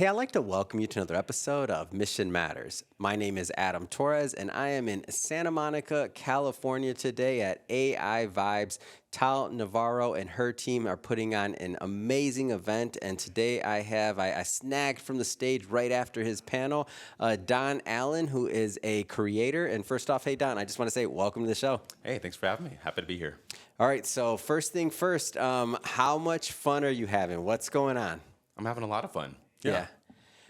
Hey, I'd like to welcome you to another episode of Mission Matters. My name is Adam Torres, and I am in Santa Monica, California today at AI Vibes. Tal Navarro and her team are putting on an amazing event, and today I snagged from the stage right after his panel, Don Allen, who is a creator. And first off, hey, Don, I just want to say welcome to the show. Hey, thanks for having me. Happy to be here. All right, so first thing first, how much fun are you having? What's going on? I'm having a lot of fun. Yeah.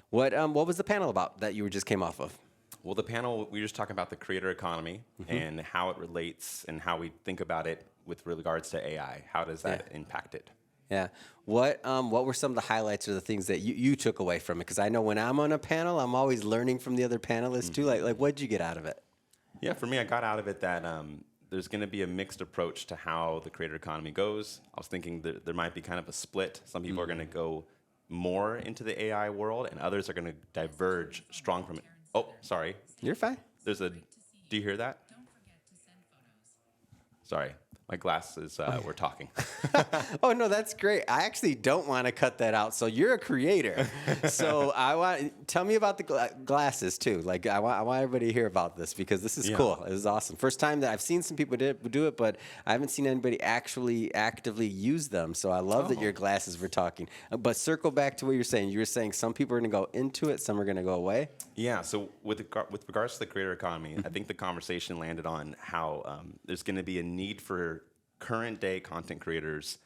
What was the panel about that you just came off of? Well, the panel, we were just talking about the creator economy and how it relates and how we think about it with regards to AI. How does that impact it? Yeah. What were some of the highlights or the things that you took away from it? Because I know when I'm on a panel, I'm always learning from the other panelists too. Like what did you get out of it? Yeah, for me, I got out of it that there's going to be a mixed approach to how the creator economy goes. I was thinking that there might be kind of a split. Some people are going to go more into the AI world, and others are going to diverge strong from it. Oh, sorry. You're fine. Do you hear that? Sorry. My glasses were talking. Oh, no, that's great. I actually don't want to cut that out. So you're a creator. So tell me about the glasses too. Like I want everybody to hear about this because this is cool. It is awesome. First time that I've seen some people do it, but I haven't seen anybody actually actively use them. So I love that your glasses were talking. But circle back to what you're saying. You were saying some people are going to go into it, some are going to go away. Yeah. So with regards to the creator economy, I think the conversation landed on how there's going to be a need for current day content creators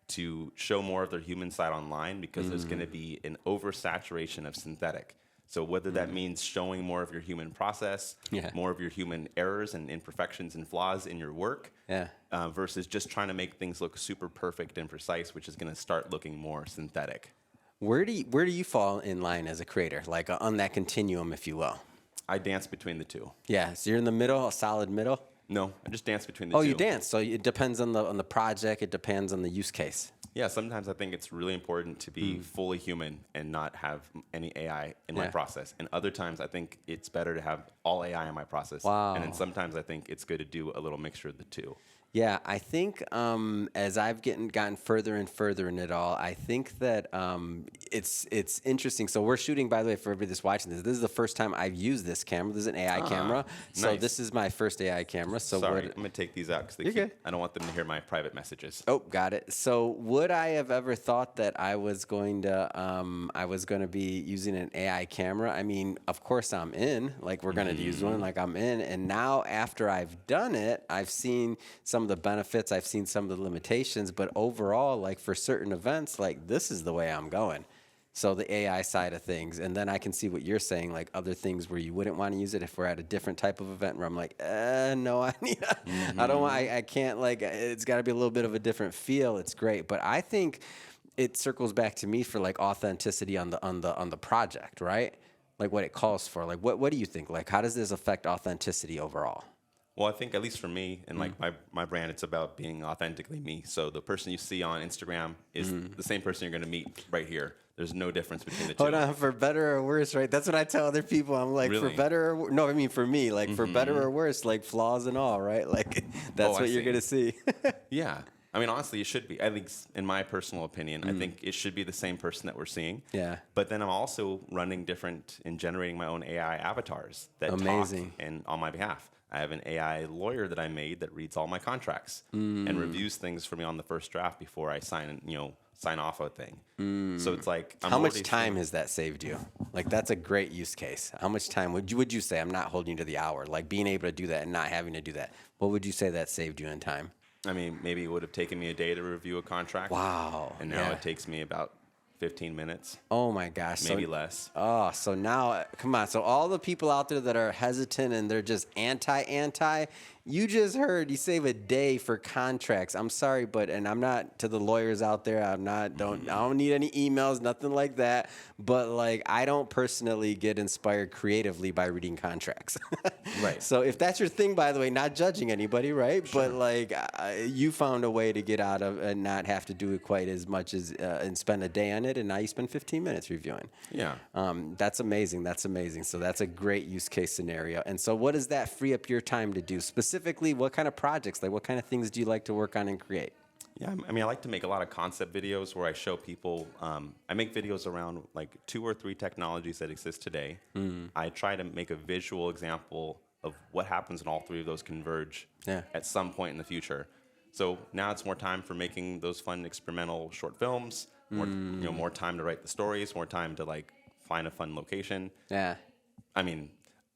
to show more of their human side online because there's going to be an oversaturation of synthetic. So whether that means showing more of your human process, more of your human errors and imperfections and flaws in your work, versus just trying to make things look super perfect and precise, which is going to start looking more synthetic. Where do you fall in line as a creator, like on that continuum, if you will? I dance between the two. Yeah, so you're in the middle, a solid middle? No, I just dance between the two. Oh, you dance. So it depends on the project. It depends on the use case. Yeah, sometimes I think it's really important to be fully human and not have any AI in my process. And other times I think it's better to have all AI in my process. Wow. And then sometimes I think it's good to do a little mixture of the two. Yeah, I think as I've gotten further and further in it all, I think that it's interesting. So we're shooting, by the way, for everybody that's watching this. This is the first time I've used this camera. This is an AI camera. So nice. This is my first AI camera. So Sorry, I'm going to take these out because I don't want them to hear my private messages. Oh, got it. So would I have ever thought that I was going to be using an AI camera? I mean, of course I'm in. Like we're going to use one. Like I'm in. And now after I've done it, I've seen some of the benefits, I've seen some of the limitations, but overall, like for certain events, like this is the way I'm going. So the AI side of things, and then I can see what you're saying, like other things where you wouldn't want to use it if we're at a different type of event where I'm like, no, I don't want, I can't, like, it's got to be a little bit of a different feel. It's great, but I think it circles back to me for like authenticity on the project, right? Like what it calls for. Like what do you think? Like how does this affect authenticity overall? Well, I think at least for me and like my brand, it's about being authentically me. So the person you see on Instagram is the same person you're going to meet right here. There's no difference between the two. Hold on, for better or worse, right? That's what I tell other people. I'm like, Really? for better or no, I mean for me, like for better or worse, like flaws and all, right? Like that's what you're going to see. Yeah. I mean, honestly, it should be, at least in my personal opinion, I think it should be the same person that we're seeing. Yeah. But then I'm also running different and generating my own AI avatars that talk and on my behalf. I have an AI lawyer that I made that reads all my contracts and reviews things for me on the first draft before I sign off a thing. So it's like, how much time has that saved you? Like that's a great use case. How much time would you say? I'm not holding you to the hour. Like being able to do that and not having to do that. What would you say that saved you in time? I mean, maybe it would have taken me a day to review a contract. Wow. And now it takes me about 15 minutes. Oh my gosh. Maybe less. Oh, so now, come on. So all the people out there that are hesitant and they're just anti, you just heard you save a day for contracts. I'm sorry, and I'm not to the lawyers out there. I don't need any emails, nothing like that. But like, I don't personally get inspired creatively by reading contracts. Right. So if that's your thing, by the way, not judging anybody, right? Sure. But like, you found a way to get out of and not have to do it quite as much as and spend a day on it. And now you spend 15 minutes reviewing. Yeah. That's amazing. That's amazing. So that's a great use case scenario. And so what does that free up your time to do? Specifically, what kind of projects, like what kind of things do you like to work on and create? Yeah, I mean, I like to make a lot of concept videos where I show people. I make videos around like 2 or 3 technologies that exist today. I try to make a visual example of what happens when all 3 of those converge Yeah. at some point in the future. So now it's more time for making those fun experimental short films. More time to write the stories. More time to like find a fun location. Yeah. I mean,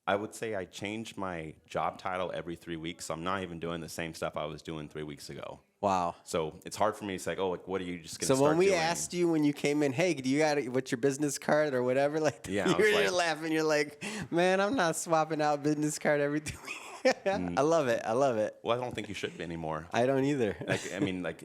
I would say I change my job title every 3 weeks. So I'm not even doing the same stuff I was doing 3 weeks ago. Wow. So it's hard for me to say, like, oh, like, what are you just going So to start when we doing? asked you when you came in, hey, do you got what's your business card or whatever? Like, Yeah, I you was were like- laughing. You're like, man, I'm not swapping out business card every 2 weeks. I love it. I love it. Well, I don't think you should be anymore. I don't either. Like, I mean, like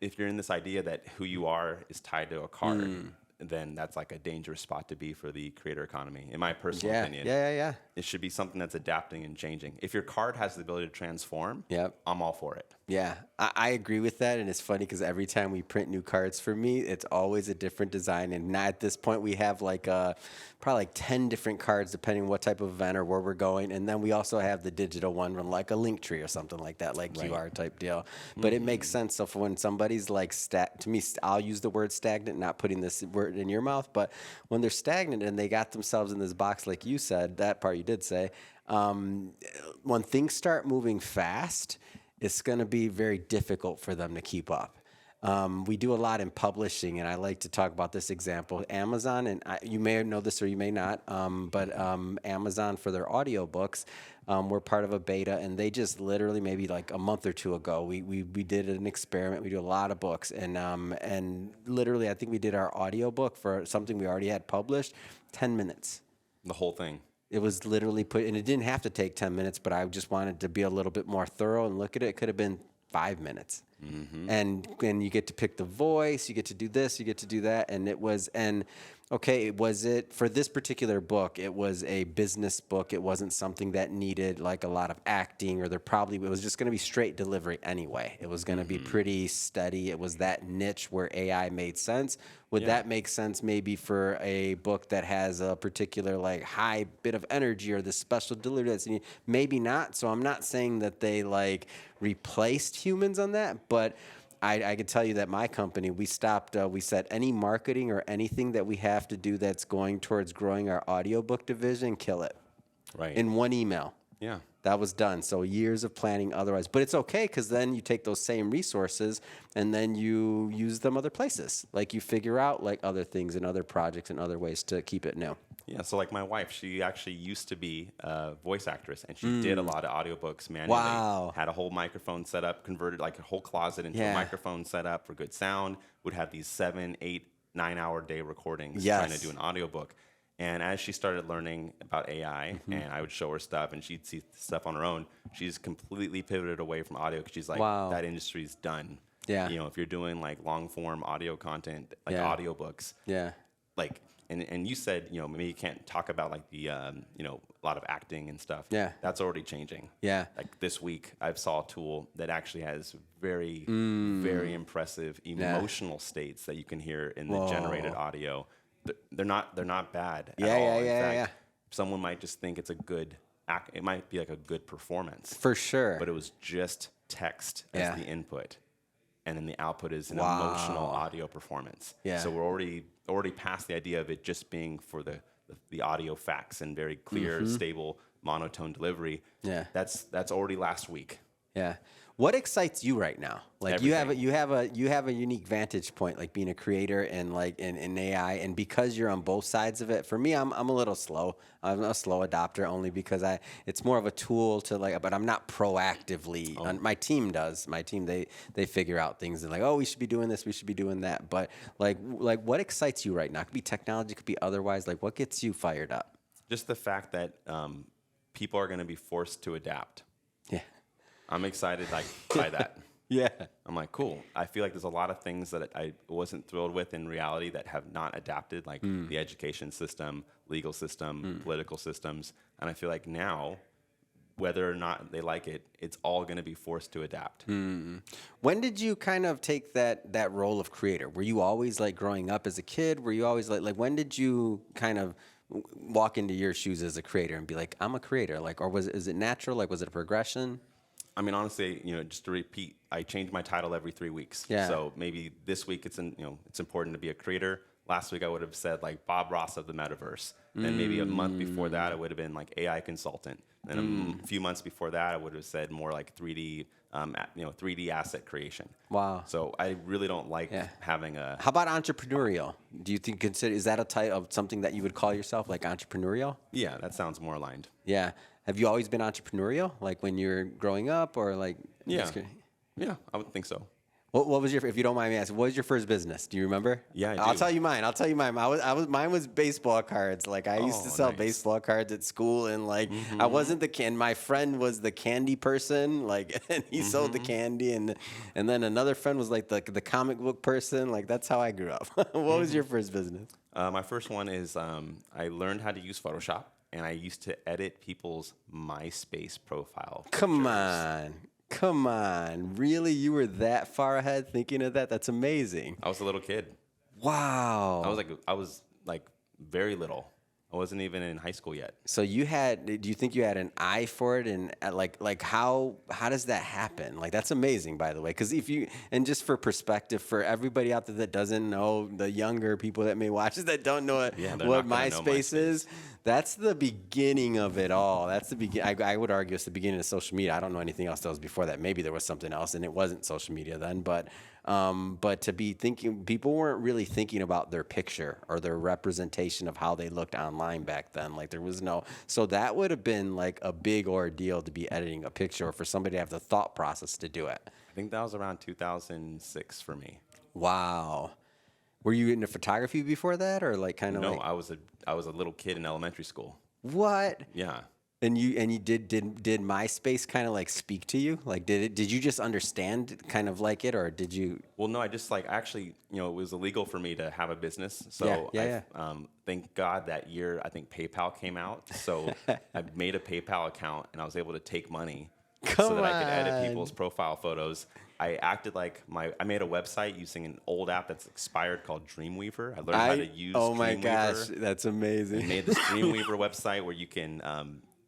if you're in this idea that who you are is tied to a card, then that's like a dangerous spot to be for the creator economy, in my personal Yeah. opinion. Yeah. It should be something that's adapting and changing. If your card has the ability to transform, Yep. I'm all for it. Yeah, I agree with that, and it's funny because every time we print new cards for me, it's always a different design. And now at this point, we have like probably like 10 different cards depending on what type of event or where we're going. And then we also have the digital one from like a link tree or something like that, like Right. QR type deal. But it makes sense. So for when somebody's like to me, I'll use the word stagnant, not putting this word in your mouth, but when they're stagnant and they got themselves in this box, like you said, that part you did say, when things start moving fast, it's going to be very difficult for them to keep up. We do a lot in publishing, and I like to talk about this example. Amazon, and you may know this or you may not, but Amazon for their audiobooks, we're part of a beta, and they just literally maybe like a month or 2 ago, we did an experiment. We do a lot of books, and literally I think we did our audiobook for something we already had published, 10 minutes. The whole thing. It was literally and it didn't have to take 10 minutes, but I just wanted to be a little bit more thorough and look at it. It could have been 5 minutes. And you get to pick the voice, you get to do this, you get to do that. And was it for this particular book, it was a business book. It wasn't something that needed like a lot of acting, or it was just going to be straight delivery anyway. It was going to be pretty steady. It was that niche where AI made sense. Would that make sense maybe for a book that has a particular like high bit of energy or the special delivery that's needed? Maybe not. So I'm not saying that they like replaced humans on that, but I can tell you that my company, we stopped, we said any marketing or anything that we have to do that's going towards growing our audiobook division, kill it. Right. In one email. Yeah. That was done. So years of planning otherwise. But it's okay because then you take those same resources and then you use them other places. Like you figure out like other things and other projects and other ways to keep it new. Yeah, so like my wife, she actually used to be a voice actress, and she did a lot of audiobooks manually. Wow. Had a whole microphone set up, converted like a whole closet into a microphone set up for good sound, would have these 7, 8, 9-hour day recordings trying to do an audiobook. And as she started learning about AI, and I would show her stuff, and she'd see stuff on her own, she's completely pivoted away from audio because she's like, that industry's done. Yeah. You know, if you're doing like long form audio content, like audiobooks, like, and you said, you know, maybe you can't talk about like the, you know, a lot of acting and stuff. Yeah. That's already changing. Yeah. Like this week, I saw a tool that actually has very, very impressive emotional states that you can hear in the generated audio. They're not bad at all. In fact, someone might just think it's a good act. It might be like a good performance. For sure. But it was just text as the input. And then the output is an emotional audio performance. Yeah. So we're already past the idea of it just being for the audio facts and very clear, stable, monotone delivery. Yeah. That's already last week. Yeah. What excites you right now? Like Everything. you have a unique vantage point, like being a creator and like in AI, and because you're on both sides of it. For me, I'm a little slow. I'm a slow adopter only because it's more of a tool to like, but I'm not proactively. My team does. My team they figure out things and like, oh, we should be doing this, we should be doing that. But like what excites you right now? It could be technology, it could be otherwise. Like what gets you fired up? Just the fact that people are going to be forced to adapt. Yeah. I'm excited like by that. Yeah. I'm like, cool. I feel like there's a lot of things that I wasn't thrilled with in reality that have not adapted, like the education system, legal system, political systems. And I feel like now, whether or not they like it, it's all going to be forced to adapt. When did you kind of take that role of creator? Were you always like growing up as a kid? Were you always like when did you kind of walk into your shoes as a creator and be like, I'm a creator? Like, or is it natural? Like, was it a progression? I mean, honestly, just to repeat, I change my title every 3 weeks. Yeah. So maybe this week it's important to be a creator. Last week I would have said like Bob Ross of the metaverse. Then maybe a month before that it would have been like AI consultant. Then a few months before that I would have said more like 3D asset creation. Wow. So I really don't like having a. How about entrepreneurial? Do you think is that a type of something that you would call yourself, like entrepreneurial? Yeah, that sounds more aligned. Yeah. Have you always been entrepreneurial, like when you were growing up, or like? Yeah. Yeah, I would think so. What was your, if you don't mind me asking, what was your first business? Do you remember? Yeah, I do. I'll tell you mine. Mine was baseball cards. Like I used to sell baseball cards at school, and like I wasn't my friend was the candy person, like, and he sold the candy, and then another friend was like the comic book person. Like that's how I grew up. What was your first business? My first one is I learned how to use Photoshop, and I used to edit people's MySpace profile pictures. Come on. Really? You were that far ahead thinking of that? That's amazing. I was a little kid. Wow. I was like very little. I wasn't even in high school yet. So do you think you had an eye for it? And like how does that happen? Like, that's amazing, by the way. Because and just for perspective, for everybody out there that doesn't know, the younger people that may watch this that don't know what MySpace is, that's the beginning of it all. That's the beginning. I would argue it's the beginning of social media. I don't know anything else that was before that. Maybe there was something else, and it wasn't social media then. But to be thinking, people weren't really thinking about their picture or their representation of how they looked online back then. Like there was so that would have been like a big ordeal to be editing a picture, or for somebody to have the thought process to do it. I think that was around 2006 for me. Wow. Were you into photography before that, or like kind of? No, I was a little kid in elementary school. What? Yeah. And you did MySpace kind of like speak to you? Like did you just understand kind of like it, or did you? Well, no, I just actually, it was illegal for me to have a business. So thank God that year I think PayPal came out. So I made a PayPal account and I was able to take money so that I could edit people's profile photos. I acted like I made a website using an old app that's expired called Dreamweaver. I learned how to use Dreamweaver. Oh my gosh, that's amazing. I made this Dreamweaver website where you can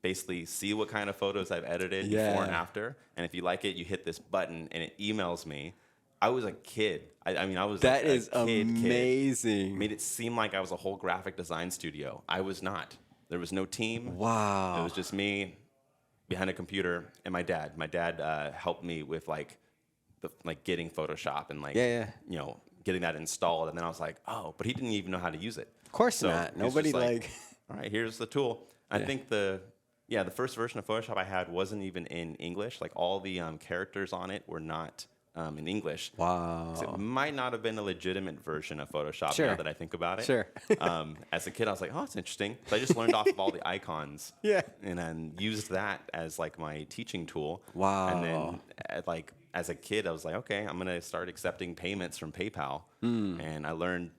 basically see what kind of photos I've edited before and after. And if you like it, you hit this button and it emails me. I was a kid. I mean, I was that like is a kid, amazing. Made it seem like I was a whole graphic design studio. I was not. There was no team. Wow. It was just me behind a computer and my dad. My dad helped me with getting Photoshop and getting that installed. And then I was like, oh, but he didn't even know how to use it. Of course not. Nobody all right, here's the tool. I think the first version of Photoshop I had wasn't even in English. Like all the characters on it were not in English. Wow. So it might not have been a legitimate version of Photoshop now that I think about it. Sure. As a kid, I was like, oh, it's interesting. So I just learned off of all the icons. Yeah. And then used that as like my teaching tool. Wow. And then as a kid, I was like, okay, I'm going to start accepting payments from PayPal. And I learned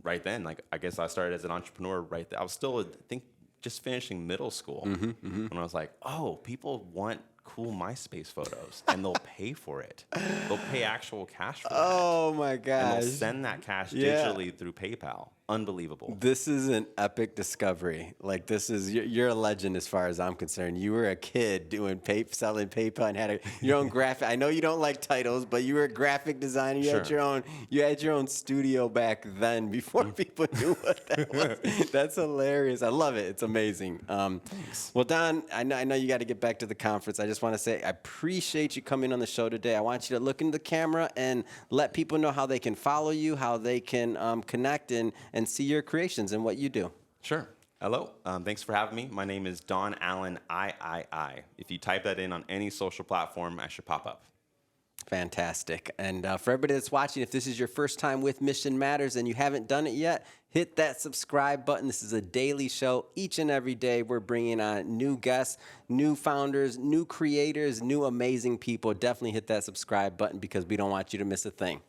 right then, I guess I started as an entrepreneur right there. I was still, I think, just finishing middle school when I was like, oh, people want cool MySpace photos and they'll pay for it. They'll pay actual cash for that. Oh my gosh. And they'll send that cash digitally through PayPal. Unbelievable. This is an epic discovery. Like you're a legend as far as I'm concerned. You were a kid doing selling PayPal and had your own graphic. I know you don't like titles, but you were a graphic designer. You had your own studio back then before people knew what that was. That's hilarious. I love it. It's amazing. Thanks. Well, Don, I know you got to get back to the conference. I just want to say I appreciate you coming on the show today. I want you to look into the camera and let people know how they can follow you, how they can connect and see your creations and what you do. Sure. Hello. Thanks for having me. My name is Don Allen III. If you type that in on any social platform, I should pop up. Fantastic. And for everybody that's watching, if this is your first time with Mission Matters and you haven't done it yet, hit that subscribe button. This is a daily show. Each and every day, we're bringing on new guests, new founders, new creators, new amazing people. Definitely hit that subscribe button because we don't want you to miss a thing.